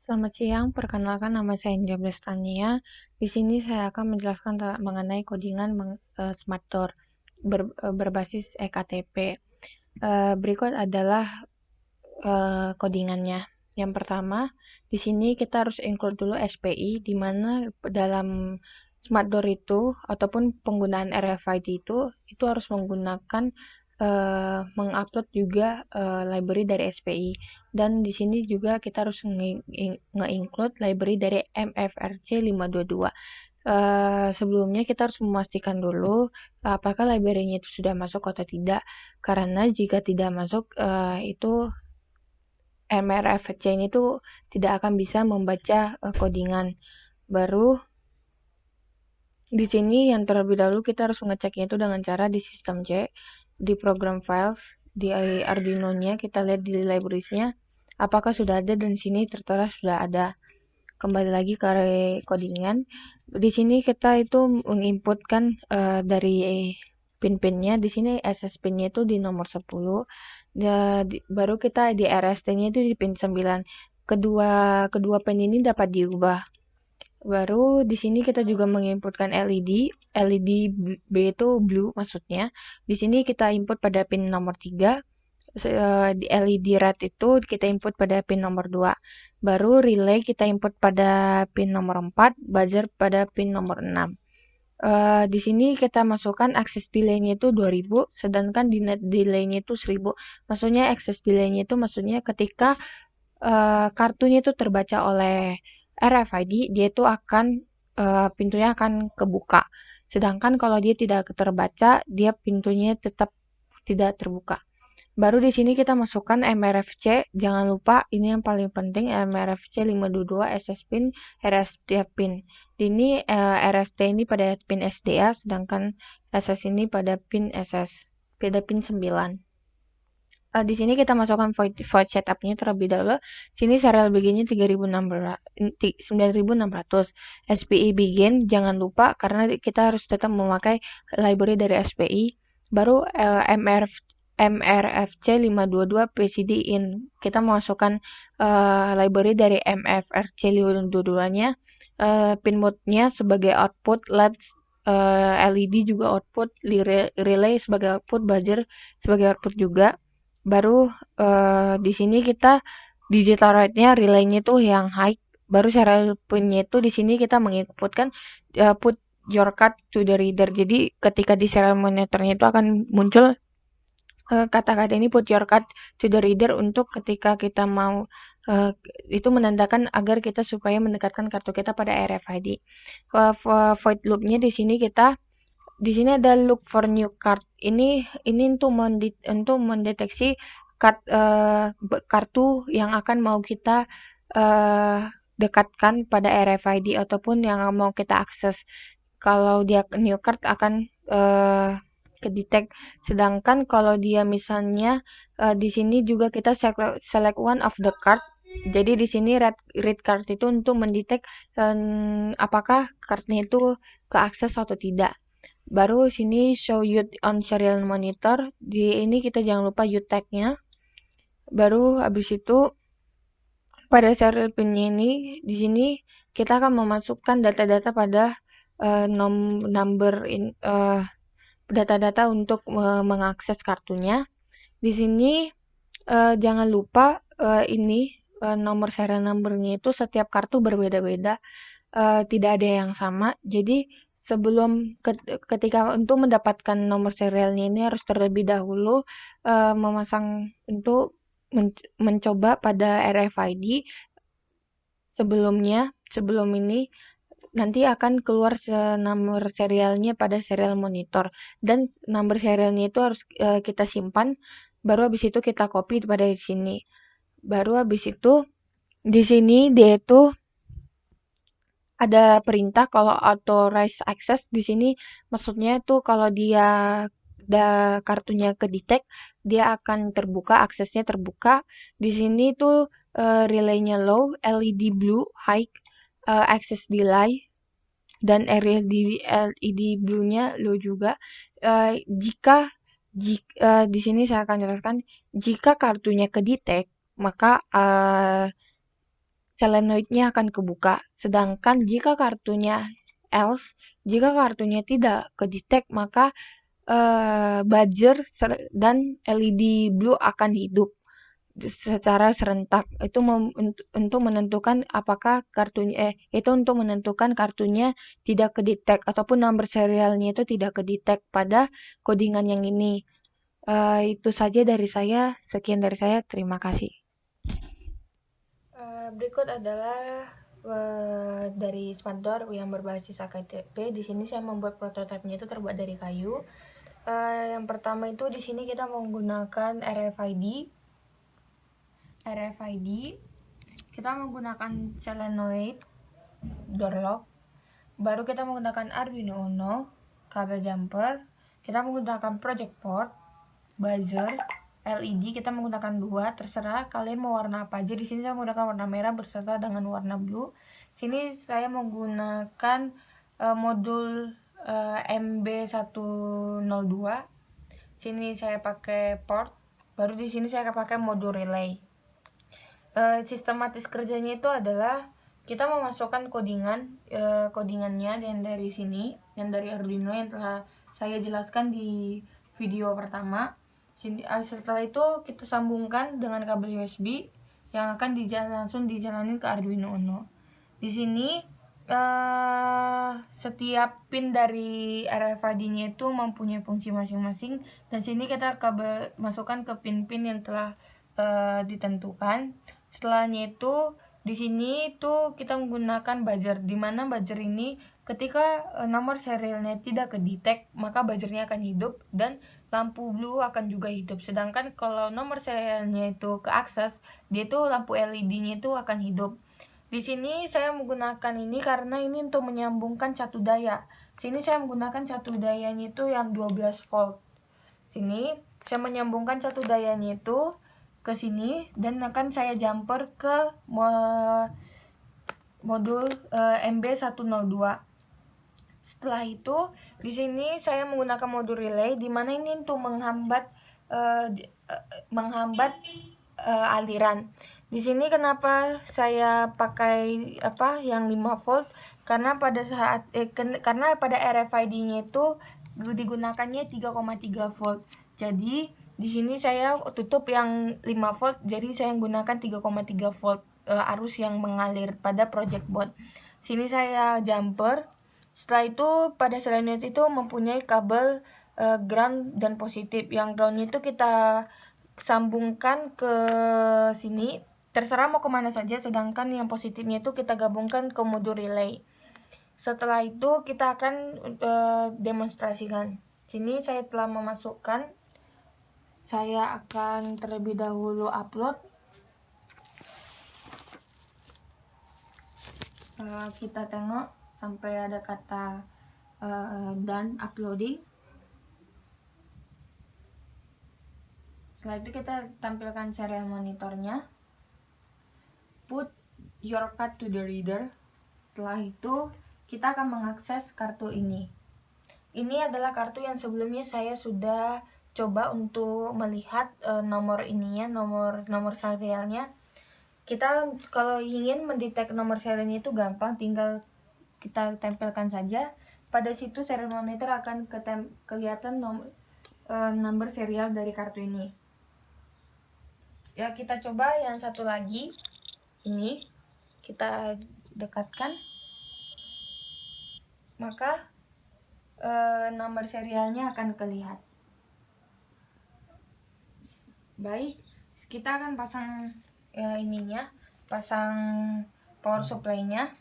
Selamat siang, perkenalkan nama saya India Blestania. Di sini saya akan menjelaskan mengenai codingan Smart Door berbasis eKTP. Berikut adalah codingannya. Yang pertama, di sini kita harus include dulu SPI, di mana dalam Smart Door itu ataupun penggunaan RFID itu harus menggunakan mengupload juga library dari SPI, dan di sini juga kita harus nge-include library dari MFRC 522. Sebelumnya kita harus memastikan dulu apakah library-nya itu sudah masuk atau tidak, karena jika tidak masuk itu MRFC ini tuh tidak akan bisa membaca codingan. Baru di sini yang terlebih dahulu kita harus mengeceknya itu dengan cara di sistem C, di program files, di Arduino-nya kita lihat di libraries-nya apakah sudah ada, dan di sini tertera sudah ada. Kembali lagi ke codingan. Di sini kita itu menginputkan dari pin-pinnya. Di sini SS pin-nya itu di nomor 10. Baru kita di RST-nya itu di pin 9. Kedua pin ini dapat diubah. Baru di sini kita juga menginputkan LED. LED B itu blue maksudnya. Di sini kita input pada pin nomor 3. Di LED red itu kita input pada pin nomor 2. Baru relay kita input pada pin nomor 4, buzzer pada pin nomor 6. Di sini kita masukkan access delay-nya itu 2000, sedangkan di net delay-nya itu 1000. Maksudnya access delay-nya itu maksudnya ketika kartunya itu terbaca oleh RFID, dia itu akan pintunya akan kebuka. Sedangkan kalau dia tidak terbaca, dia pintunya tetap tidak terbuka. Baru di sini kita masukkan MRFC. Jangan lupa ini yang paling penting, MRFC 522 SS pin, RST pin. Ini RST ini pada pin SDA, sedangkan SS ini pada pin SS, pada pin 9. Di sini kita masukkan void setupnya terlebih dahulu. Sini serial begini 9600. SPI begin jangan lupa karena kita harus tetap memakai library dari SPI. Baru MRFC 522 PCD in. Kita masukkan library dari MFRC 522-nya. Pin mode-nya sebagai output, LED LED juga output, relay sebagai output, buzzer sebagai output juga. Baru di sini kita digital rate-nya relay-nya tuh yang high. Baru serial pin-nya itu di sini kita menginputkan put your card to the reader. Jadi ketika di serial monitornya itu akan muncul kata-kata ini put your card to the reader untuk ketika kita mau itu menandakan agar kita supaya mendekatkan kartu kita pada RFID. Void loop-nya di sini ada look for new card. Ini untuk mendeteksi kartu yang akan mau kita dekatkan pada RFID ataupun yang mau kita akses. Kalau dia new card akan kedetek. Sedangkan kalau dia misalnya di sini juga kita select one of the card. Jadi di sini read card itu untuk mendetek apakah kartunya itu keakses atau tidak. Baru sini show you on serial monitor. Di ini kita jangan lupa U tag-nya. Baru habis itu pada serial pin-nya ini di sini kita akan memasukkan data-data pada number data-data untuk mengakses kartunya. Di sini jangan lupa ini nomor serial number-nya itu setiap kartu berbeda-beda, tidak ada yang sama. Jadi sebelum ketika untuk mendapatkan nomor serialnya ini harus terlebih dahulu memasang untuk mencoba pada RFID sebelum ini nanti akan keluar nomor serialnya pada serial monitor, dan nomor serialnya itu harus kita simpan. Baru habis itu kita copy pada sini. Baru habis itu di sini dia itu ada perintah kalau authorize access. Di sini maksudnya itu kalau dia kartunya kedetek, dia akan terbuka, aksesnya terbuka. Di sini tuh relaynya low, LED blue high, access delay, dan LED blue-nya low juga. Jika di sini saya akan jelaskan, jika kartunya kedetek, maka solenoidnya akan kebuka. Sedangkan jika kartunya else, jika kartunya tidak ke-detect, maka buzzer dan LED blue akan hidup secara serentak. Itu untuk menentukan apakah kartunya itu untuk menentukan kartunya tidak ke-detect ataupun nomor serialnya itu tidak ke-detect pada codingan yang ini. Itu saja dari saya. Sekian dari saya. Terima kasih. Berikut adalah dari spandor yang berbasis AKTP. Di sini saya membuat prototipenya itu terbuat dari kayu. Yang pertama itu di sini kita menggunakan RFID. Kita menggunakan solenoid door lock. Baru kita menggunakan Arduino Uno, kabel jumper. Kita menggunakan project port, buzzer, LED. Kita menggunakan 2, terserah kalian mau warna apa aja. Di sini saya menggunakan warna merah berserta dengan warna blue. Sini saya menggunakan modul MB102. Sini saya pakai port. Baru di sini saya pakai modul relay. Sistematis kerjanya itu adalah kita memasukkan codingannya yang dari sini, yang dari Arduino yang telah saya jelaskan di video pertama. Setelah itu kita sambungkan dengan kabel USB yang akan langsung dijalanin ke Arduino Uno. Di sini setiap pin dari RFID-nya itu mempunyai fungsi masing-masing, dan sini kita masukkan ke pin-pin yang telah ditentukan. Setelahnya itu di sini itu kita menggunakan buzzer, di mana buzzer ini ketika nomor serialnya tidak ke-detect, maka buzzernya akan hidup dan lampu blue akan juga hidup. Sedangkan kalau nomor serialnya itu ke-akses, dia itu lampu LED-nya itu akan hidup. Di sini saya menggunakan ini karena ini untuk menyambungkan satu daya. Sini saya menggunakan satu dayanya itu yang 12 volt. Sini saya menyambungkan satu dayanya itu ke sini dan akan saya jumper ke modul MB102. Setelah itu di sini saya menggunakan modul relay, di mana ini untuk menghambat aliran. Di sini kenapa saya pakai yang 5 volt? Karena pada RFID-nya itu digunakannya 3,3 volt. Jadi di sini saya tutup yang 5 volt, jadi saya menggunakan 3,3 volt arus yang mengalir pada project board. Sini saya jumper. Setelah itu pada solenoid itu mempunyai kabel ground dan positif. Yang groundnya itu kita sambungkan ke sini, terserah mau kemana saja, sedangkan yang positifnya itu kita gabungkan ke modul relay. Setelah itu kita akan demonstrasikan. Sini saya telah memasukkan. Saya akan terlebih dahulu upload. Kita tengok sampai ada kata done uploading. Setelah itu kita tampilkan serial monitornya. Put your card to the reader. Setelah itu kita akan mengakses kartu ini. Ini adalah kartu yang sebelumnya saya sudah coba untuk melihat nomor ininya, nomor serialnya. Kita kalau ingin mendetek nomor serialnya itu gampang, tinggal kita tempelkan saja. Pada situ serial monitor akan kelihatan nomor serial dari kartu ini. Ya, kita coba yang satu lagi. Ini kita dekatkan. Maka nomor serialnya akan kelihatan. Baik, kita akan pasang pasang power supply-nya.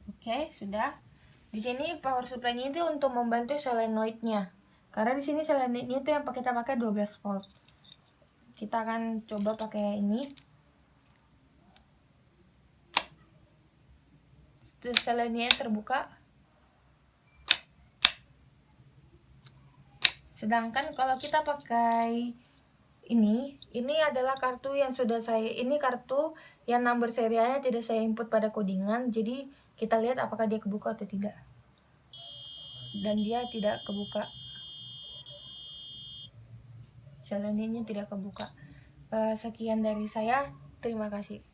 Oke, sudah. Di sini power supply-nya itu untuk membantu solenoid-nya. Karena di sini solenoid-nya itu yang kita pakai 12 volt. Kita akan coba pakai ini. Solenoid-nya terbuka. Sedangkan kalau kita pakai ini adalah kartu yang kartu yang nomor serialnya tidak saya input pada codingan. Jadi kita lihat apakah dia kebuka atau tidak. Dan dia tidak kebuka. Solenoidnya tidak kebuka. Sekian dari saya. Terima kasih.